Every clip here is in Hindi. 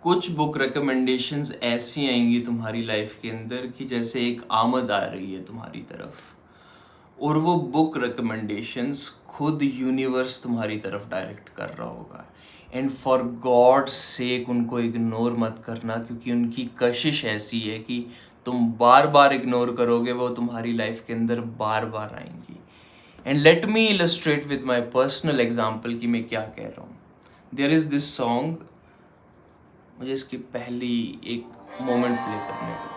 कुछ बुक रिकमेंडेशंस ऐसी आएंगी तुम्हारी लाइफ के अंदर कि जैसे एक आमद आ रही है तुम्हारी तरफ, और वो बुक रिकमेंडेशंस खुद यूनिवर्स तुम्हारी तरफ डायरेक्ट कर रहा होगा। एंड फॉर गॉड सेक उनको इग्नोर मत करना, क्योंकि उनकी कशिश ऐसी है कि तुम बार बार इग्नोर करोगे, वो तुम्हारी लाइफ के अंदर बार बार आएंगी। And let me illustrate with my personal example कि मैं क्या कह रहा हूँ। देयर इज़ दिस सॉन्ग, मुझे इसकी पहली एक मोमेंट प्ले करने दो।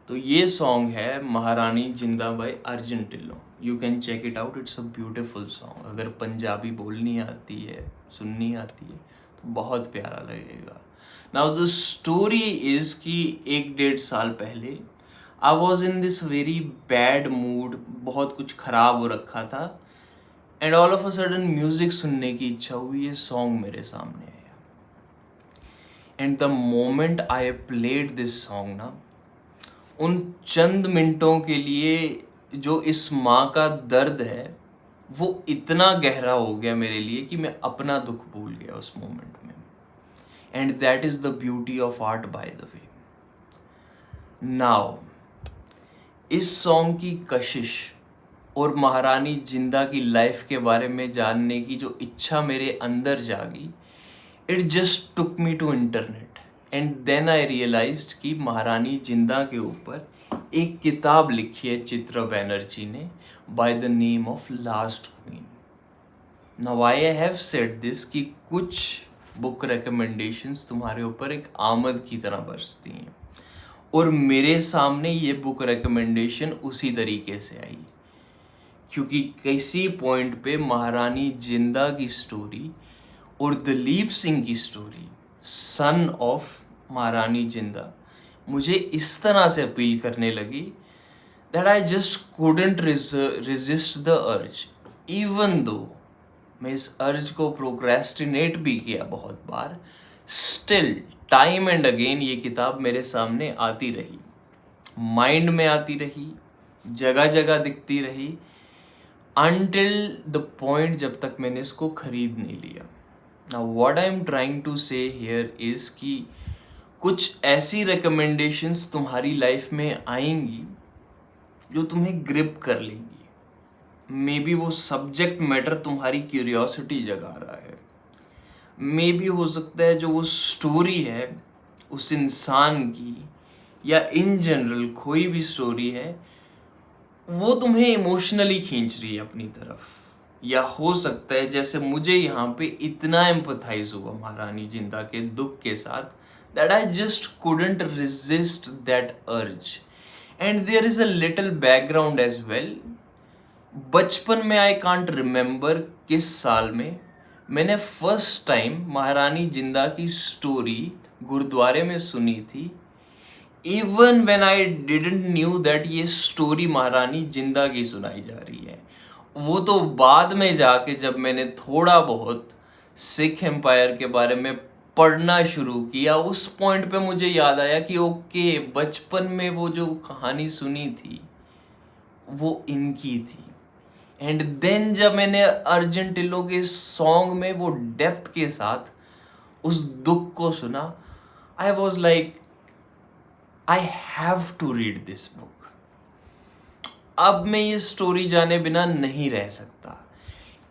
तो ये सॉन्ग है Maharani Zinda by Arjun Dhillon. You can check it out, it's a beautiful song. अगर पंजाबी बोलनी आती है, सुननी आती है, तो बहुत प्यारा लगेगा। नाउ द स्टोरी इज़ कि 1-1.5 साल पहले I was in this very bad mood, बहुत कुछ खराब हो रखा था। And all of a sudden music सुनने की इच्छा हुई, ये सॉन्ग मेरे सामने आया। And the moment I played this song ना, उन चंद मिनटों के लिए जो इस माँ का दर्द है वो इतना गहरा हो गया मेरे लिए कि मैं अपना दुख भूल गया उस मोमेंट में। And that is the beauty of art by the way. Now इस सॉन्ग की कशिश और महारानी जिंदा की लाइफ के बारे में जानने की जो इच्छा मेरे अंदर जागी, it just took me to internet. And then I realised कि महारानी जिंदा के ऊपर एक किताब लिखी है चित्रा बैनर्जी ने, by the name of last queen. Now I have said this कि कुछ बुक रिकमेंडेशंस तुम्हारे ऊपर एक आमद की तरह बरसती हैं, और मेरे सामने ये बुक रिकमेंडेशन उसी तरीके से आई, क्योंकि किसी पॉइंट पे महारानी जिंदा की स्टोरी और दलीप सिंह की स्टोरी, सन ऑफ महारानी जिंदा, मुझे इस तरह से अपील करने लगी that I just couldn't resist the urge. Even though मैं इस अर्ज को प्रोक्रेस्टिनेट भी किया बहुत बार, स्टिल टाइम एंड अगेन ये किताब मेरे सामने आती रही, माइंड में आती रही, जगह जगह दिखती रही, अनटिल द पॉइंट जब तक मैंने इसको खरीद नहीं लिया। Now what I am trying to say here is कि कुछ ऐसी रिकमेंडेशंस तुम्हारी लाइफ में आएंगी जो तुम्हें ग्रिप कर लेंगी। मे बी वो सब्जेक्ट मैटर तुम्हारी क्यूरियोसिटी जगा रहा है, मे बी हो सकता है जो वो स्टोरी है उस इंसान की, या इन जनरल कोई भी स्टोरी है, वो तुम्हें इमोशनली खींच रही है अपनी तरफ। या हो सकता है जैसे मुझे यहाँ पे इतना एम्पथाइज हुआ महारानी जिंदा के दुख के साथ, that I just couldn't resist that urge. And there is a little background as well. बचपन में आई कांट रिमेम्बर किस साल में मैंने फर्स्ट टाइम महारानी जिंदा की स्टोरी गुरुद्वारे में सुनी थी, even when I didn't knew that ये स्टोरी महारानी जिंदा की सुनाई जा रही है। वो तो बाद में जाके जब मैंने थोड़ा बहुत सिख एम्पायर के बारे में पढ़ना शुरू किया, उस पॉइंट पे मुझे याद आया कि ओके, बचपन में वो जो कहानी सुनी थी वो इनकी थी। एंड देन जब मैंने अर्जुन ढिल्लों के सॉन्ग में वो डेप्थ के साथ उस दुख को सुना, I was like I have to read this book. अब मैं ये स्टोरी जाने बिना नहीं रह सकता।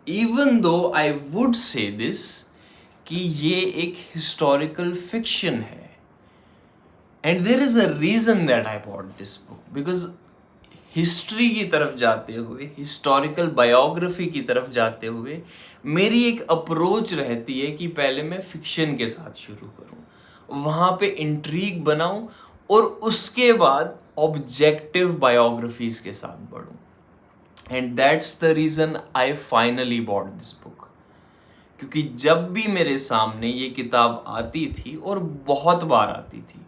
Even though I would say this कि ये एक हिस्टोरिकल फिक्शन है, and there is a reason that I bought this book, because history की तरफ जाते हुए, हिस्टोरिकल बायोग्राफी की तरफ जाते हुए मेरी एक अप्रोच रहती है कि पहले मैं फिक्शन के साथ शुरू करूं, वहाँ पे इंट्रीग बनाऊं, और उसके बाद ऑब्जेक्टिव बायोग्राफीज के साथ बढ़ूं। And that's the reason I finally bought this book, क्योंकि जब भी मेरे सामने ये किताब आती थी, और बहुत बार आती थी,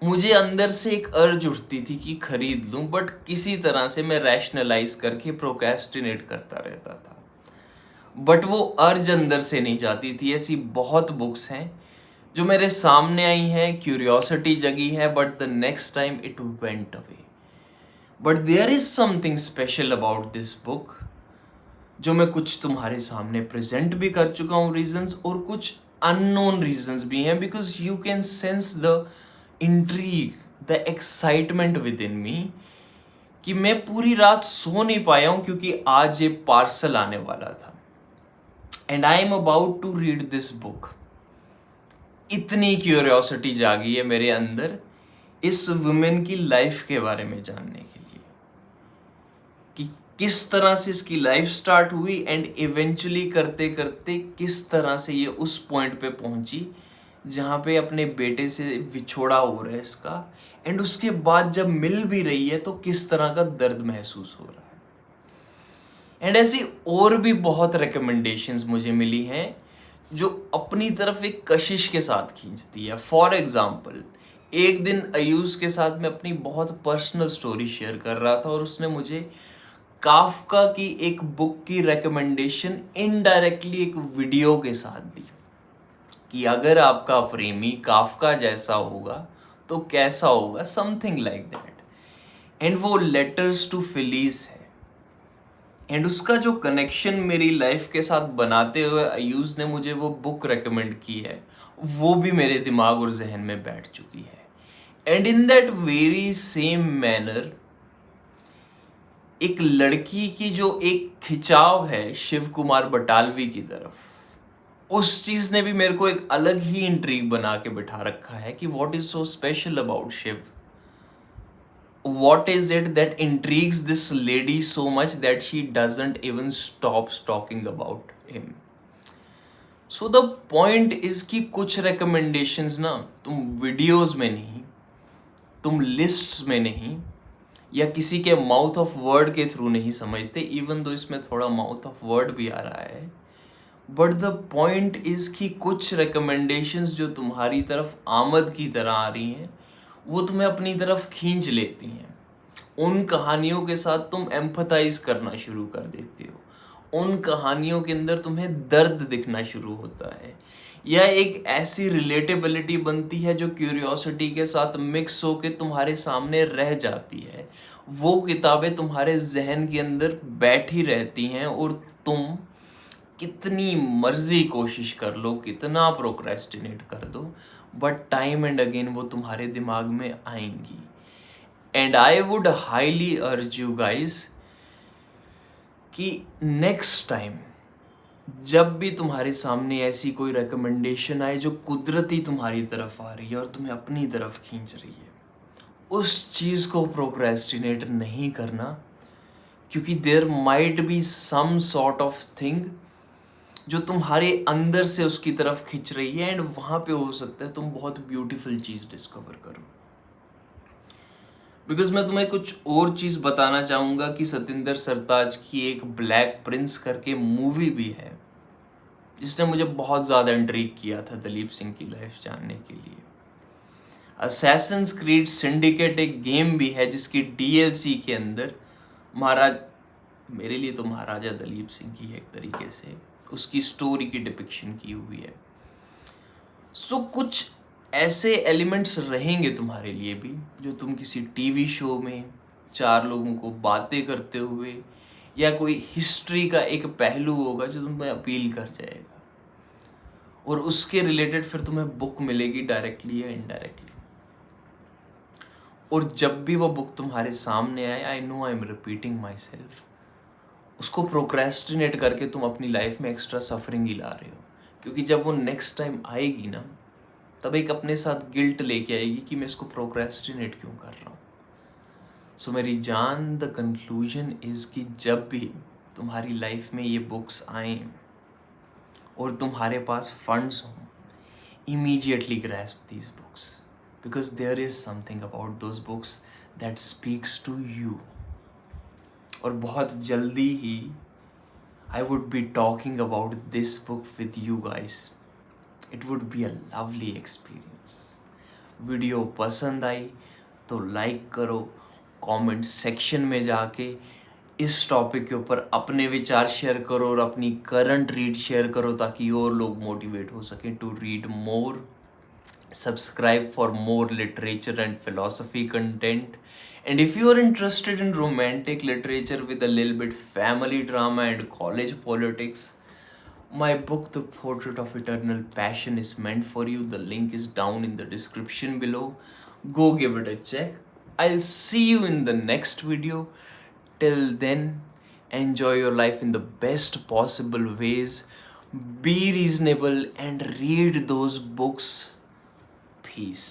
मुझे अंदर से एक अर्ज उठती थी कि खरीद लूं, बट किसी तरह से मैं रैशनलाइज करके प्रोक्रेस्टिनेट करता रहता था, बट वो अर्ज अंदर से नहीं जाती थी। ऐसी बहुत बुक्स हैं जो मेरे सामने आई हैं, क्यूरियोसिटी जगी है, but the next time it went away. But there is something special about this book जो मैं कुछ तुम्हारे सामने प्रेजेंट भी कर चुका हूँ रीजंस, और कुछ अननोन रीजंस भी हैं, because you can sense the intrigue, the excitement within me, कि मैं पूरी रात सो नहीं पाया हूँ क्योंकि आज ये पार्सल आने वाला था and I am about to read this book. इतनी क्यूरियोसिटी जागी है मेरे अंदर इस वुमेन की लाइफ के बारे में जानने के लिए, कि किस तरह से इसकी लाइफ स्टार्ट हुई एंड इवेंचुअली करते करते किस तरह से ये उस पॉइंट पे पहुंची जहाँ पे अपने बेटे से विछोड़ा हो रहा है इसका, एंड उसके बाद जब मिल भी रही है तो किस तरह का दर्द महसूस हो रहा है। एंड ऐसी और भी बहुत रिकमेंडेशंस मुझे मिली हैं जो अपनी तरफ एक कशिश के साथ खींचती है। फॉर एग्जाम्पल, एक दिन अयूज के साथ मैं अपनी बहुत पर्सनल स्टोरी शेयर कर रहा था और उसने मुझे काफका की एक बुक की रिकमेंडेशन इनडायरेक्टली एक वीडियो के साथ दी, कि अगर आपका प्रेमी काफका जैसा होगा तो कैसा होगा, समथिंग लाइक दैट। एंड वो लेटर्स टू फिलीज है, एंड उसका जो कनेक्शन मेरी लाइफ के साथ बनाते हुए अयूज ने मुझे वो बुक रेकमेंड की है, वो भी मेरे दिमाग और जहन में बैठ चुकी है। And in that very same manner, एक लड़की की जो एक खिंचाव है शिव कुमार बटालवी की तरफ, उस चीज ने भी मेरे को एक अलग ही इंट्रीग बना के बिठा रखा है कि what is so special about Shiv, what is it that intrigues this lady so much that she doesn't even stops talking about him. So the point is कि कुछ recommendations ना तुम वीडियोस में नहीं, तुम लिस्ट्स में नहीं, या किसी के माउथ ऑफ वर्ड के थ्रू नहीं समझते, इवन दो इसमें थोड़ा माउथ ऑफ वर्ड भी आ रहा है, बट द पॉइंट इज कि कुछ recommendations जो तुम्हारी तरफ आमद की तरह आ रही हैं वो तुम्हें अपनी तरफ खींच लेती हैं। उन कहानियों के साथ तुम एम्पथाइज करना शुरू कर देते हो, उन कहानियों के अंदर तुम्हें दर्द दिखना शुरू होता है, या एक ऐसी रिलेटेबिलिटी बनती है जो क्यूरियोसिटी के साथ मिक्स होके तुम्हारे सामने रह जाती है। वो किताबें तुम्हारे जहन के अंदर बैठी रहती हैं और तुम कितनी मर्जी कोशिश कर लो, कितना प्रोक्रेस्टिनेट कर दो, बट टाइम एंड अगेन वो तुम्हारे दिमाग में आएंगी। And I would highly urge you guys कि नेक्स्ट टाइम जब भी तुम्हारे सामने ऐसी कोई रिकमेंडेशन आए जो कुदरती तुम्हारी तरफ आ रही है और तुम्हें अपनी तरफ खींच रही है, उस चीज़ को प्रोक्रेस्टिनेट नहीं करना, क्योंकि there might be some sort of thing जो तुम्हारे अंदर से उसकी तरफ खिंच रही है, एंड वहाँ पे हो सकता है तुम बहुत ब्यूटीफुल चीज़ डिस्कवर करो। बिकॉज मैं तुम्हें कुछ और चीज़ बताना चाहूँगा कि सतिंदर सरताज की एक ब्लैक प्रिंस करके मूवी भी है जिसने मुझे बहुत ज़्यादा इंट्रीग किया था दलीप सिंह की लाइफ जानने के लिए। असैसिन्स क्रीड सिंडिकेट एक गेम भी है जिसकी DLC के अंदर मेरे लिए तो महाराजा दलीप सिंह की एक तरीके से उसकी स्टोरी की डिपिक्शन की हुई है। सो कुछ ऐसे एलिमेंट्स रहेंगे तुम्हारे लिए भी जो तुम किसी टीवी शो में चार लोगों को बातें करते हुए, या कोई हिस्ट्री का एक पहलू होगा जो तुम्हें अपील कर जाएगा, और उसके रिलेटेड फिर तुम्हें बुक मिलेगी डायरेक्टली या इनडायरेक्टली। और जब भी वो बुक तुम्हारे सामने आए, I know I am repeating my self, उसको प्रोक्रेस्टिनेट करके तुम अपनी लाइफ में एक्स्ट्रा सफरिंग ही ला रहे हो, क्योंकि जब वो नेक्स्ट टाइम आएगी ना, तब एक अपने साथ गिल्ट लेके आएगी कि मैं इसको प्रोक्रेस्टिनेट क्यों कर रहा हूँ। सो मेरी जान, द कंक्लूजन इज़ कि जब भी तुम्हारी लाइफ में ये बुक्स आएँ और तुम्हारे पास फंड्स हों, immediately grasp these books, because there is something about those books that speaks to you. और बहुत जल्दी ही I would be talking about this book with you guys. It would be a lovely experience. Video पसंद आई तो लाइक करो, कमेंट सेक्शन में जाके इस टॉपिक के ऊपर अपने विचार शेयर करो और अपनी करंट रीड शेयर करो ताकि और लोग मोटिवेट हो सकें to read more subscribe for more literature and philosophy content. And if you are interested in romantic literature with a little bit family drama and college politics, my book, The Portrait of Eternal Passion, is meant for you. The link is down in the description below. Go give it a check. I'll see you in the next video. Till then, enjoy your life in the best possible ways. Be reasonable and read those books. Peace.